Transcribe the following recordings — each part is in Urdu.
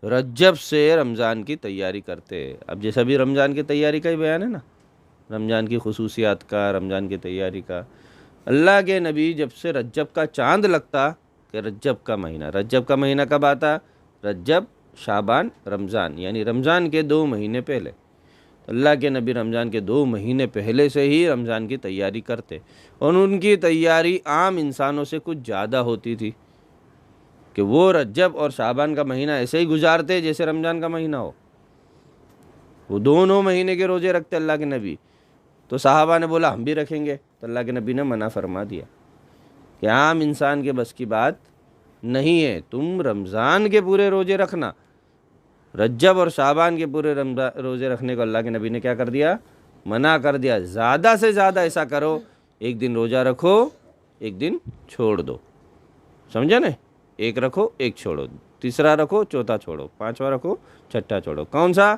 رجب سے رمضان کی تیاری کرتے. اب جیسا بھی رمضان کی تیاری کا ہی بیان ہے نا، رمضان کی خصوصیات کا، رمضان کی تیاری کا. اللہ کے نبی جب سے رجب کا چاند لگتا کہ رجب کا مہینہ کب آتا؟ رجب، شعبان، رمضان، یعنی رمضان کے 2 مہینے پہلے. اللہ کے نبی رمضان کے 2 مہینے پہلے سے ہی رمضان کی تیاری کرتے، اور ان کی تیاری عام انسانوں سے کچھ زیادہ ہوتی تھی کہ وہ رجب اور شعبان کا مہینہ ایسے ہی گزارتے جیسے رمضان کا مہینہ ہو. وہ دونوں مہینے کے روزے رکھتے اللہ کے نبی. تو صحابہ نے بولا ہم بھی رکھیں گے، تو اللہ کے نبی نے منع فرما دیا کہ عام انسان کے بس کی بات نہیں ہے، تم رمضان کے پورے روزے رکھنا. رجب اور شعبان کے پورے روزے رکھنے کو اللہ کے نبی نے کیا کر دیا؟ منع کر دیا. زیادہ سے زیادہ ایسا کرو، ایک دن روزہ رکھو، ایک دن چھوڑ دو. سمجھا نا؟ ایک رکھو، ایک چھوڑو، تیسرا رکھو، چوتھا چھوڑو، پانچواں رکھو، چھٹا چھوڑو. کون سا؟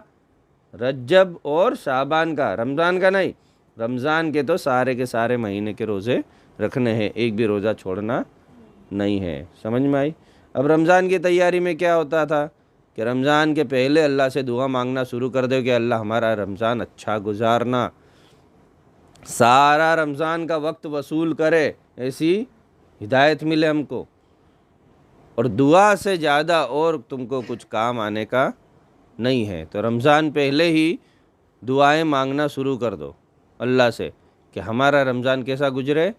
رجب اور شعبان کا، رمضان کا نہیں. رمضان کے تو سارے کے سارے مہینے کے روزے رکھنے ہیں، ایک بھی روزہ چھوڑنا نہیں ہے. سمجھ میں آئی؟ اب رمضان کی تیاری میں کیا ہوتا تھا کہ رمضان کے پہلے اللہ سے دعا مانگنا شروع کر دو کہ اللہ ہمارا رمضان اچھا گزارنا، سارا رمضان کا وقت وصول کرے، ایسی ہدایت ملے ہم کو. اور دعا سے زیادہ اور تم کو کچھ کام آنے کا نہیں ہے. تو رمضان پہلے ہی دعائیں مانگنا شروع کر دو اللہ سے کہ ہمارا رمضان کیسا گزرے؟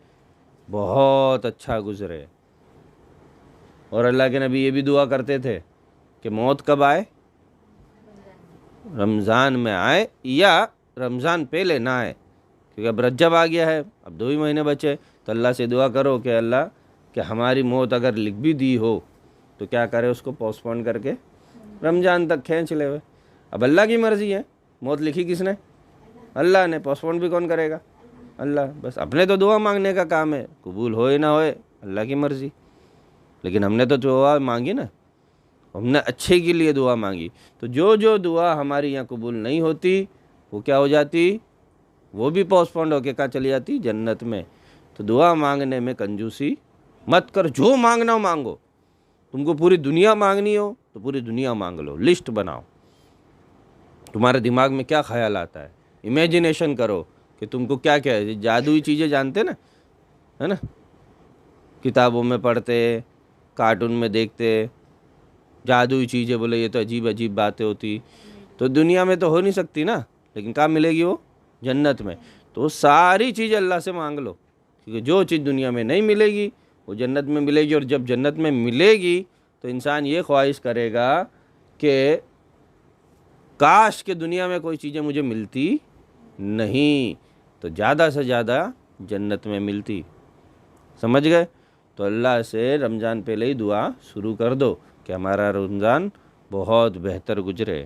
بہت اچھا گزرے. اور اللہ کے نبی یہ بھی دعا کرتے تھے کہ موت کب آئے؟ رمضان میں آئے یا رمضان پہلے نہ آئے، کیونکہ اب رجب آ گیا ہے، اب 2 ہی مہینے بچے. تو اللہ سے دعا کرو کہ اللہ کہ ہماری موت اگر لکھ بھی دی ہو تو کیا کرے، اس کو پوسٹ پون کر کے رمضان تک کھینچ لے ہوئے. اب اللہ کی مرضی ہے، موت لکھی کس نے؟ اللہ نے. پوسٹ پون بھی کون کرے گا؟ اللہ. بس اپنے تو دعا مانگنے کا کام ہے، قبول ہوئے نہ ہوئے اللہ کی مرضی. لیکن ہم نے تو دعا مانگی نا، ہم نے اچھے کے لیے دعا مانگی. تو جو دعا ہماری یہاں قبول نہیں ہوتی وہ کیا ہو جاتی؟ وہ بھی پوسٹ پونڈ ہو کے کہاں چلی جاتی؟ جنت میں. تو دعا مانگنے میں کنجوسی مت کر، جو مانگنا ہو مانگو. تم کو پوری دنیا مانگنی ہو تو پوری دنیا مانگ لو، لسٹ بناؤ. تمہارے دماغ میں کیا خیال آتا ہے، امیجنیشن کرو کہ تم کو کیا کیا ہے. جادوئی چیزیں جانتے نا، ہے نا، کتابوں میں پڑھتے، کارٹون میں دیکھتے، جادوئی چیزیں، بولے یہ تو عجیب عجیب باتیں ہوتی. تو دنیا میں تو ہو نہیں سکتی نا، لیکن کہاں ملے گی وہ؟ جنت میں. تو ساری چیزیں اللہ سے مانگ لو، کیونکہ جو چیز دنیا میں نہیں ملے گی وہ جنت میں ملے گی. اور جب جنت میں ملے گی تو انسان یہ خواہش کرے گا کہ کاش کہ دنیا میں کوئی چیزیں مجھے ملتی نہیں، تو زیادہ سے زیادہ جنت میں ملتی. سمجھ گئے؟ تو اللہ سے رمضان پہلے ہی دعا شروع کر دو کہ ہمارا رمضان بہت بہتر گزرے.